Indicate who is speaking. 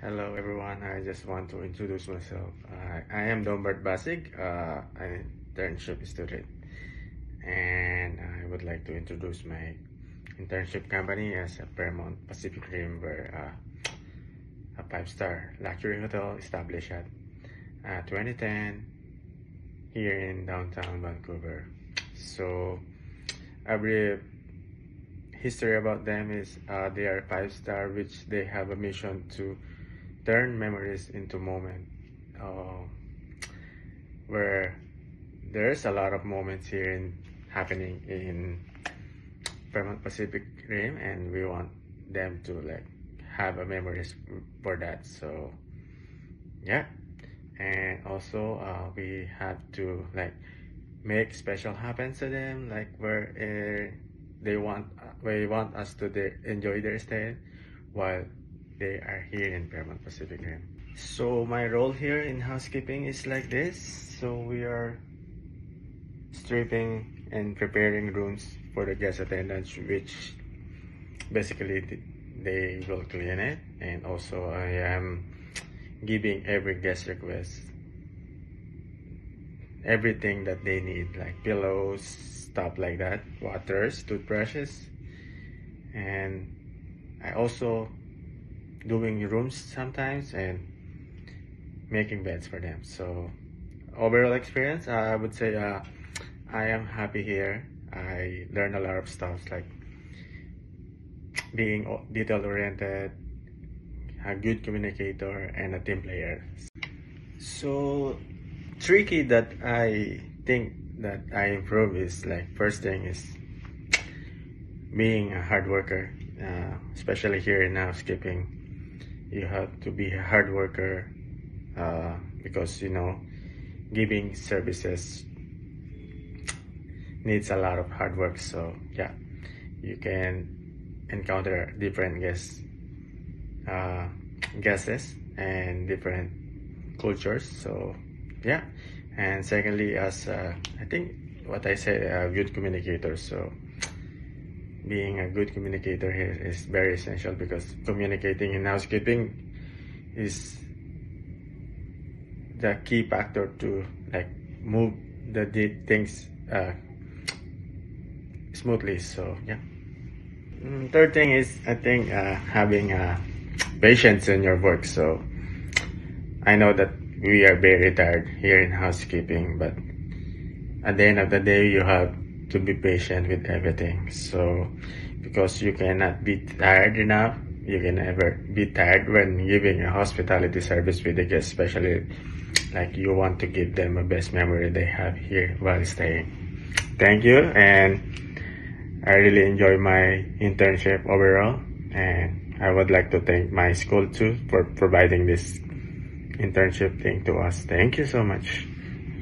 Speaker 1: Hello everyone, I just want to introduce myself. I am Dombert Basig, an internship student, and I would like to introduce my internship company as a Paramount Pacific Rim, where a 5-star luxury hotel established at 2010 here in downtown Vancouver. So a brief history about them is they are 5-star, which they have a mission to turn memories into moment, where there's a lot of moments here happening in Paramount Pacific Rim, and we want them to have a memories for that. So yeah, and also we have to make special happen to them, where we want us to enjoy their stay while they are here in Paramount Pacific Rim. So my role here in housekeeping is like this. So we are stripping and preparing rooms for the guest attendants, which basically they will clean it, and also I am giving every guest request everything that they need, like pillows, stuff like that, waters, toothbrushes, and I also doing rooms sometimes and making beds for them. So overall experience, I would say I am happy here. I learned a lot of stuff, like being detail oriented, a good communicator, and a team player. So tricky that I think that I improve is, first thing is being a hard worker, especially here in housekeeping. You have to be a hard worker, because giving services needs a lot of hard work. So yeah, you can encounter different guests and different cultures. So yeah, and secondly, as I think what I said, a good communicator. So being a good communicator here is very essential, because communicating in housekeeping is the key factor to move the things smoothly. So yeah. Third thing is, I think, having patience in your work. So I know that we are very tired here in housekeeping, but at the end of the day, you have to be patient with everything. So because you cannot be tired enough, you can never be tired when giving a hospitality service with the guests, especially you want to give them a best memory they have here while staying. Thank you, and I really enjoy my internship overall, and I would like to thank my school too for providing this internship thing to us. Thank you so much.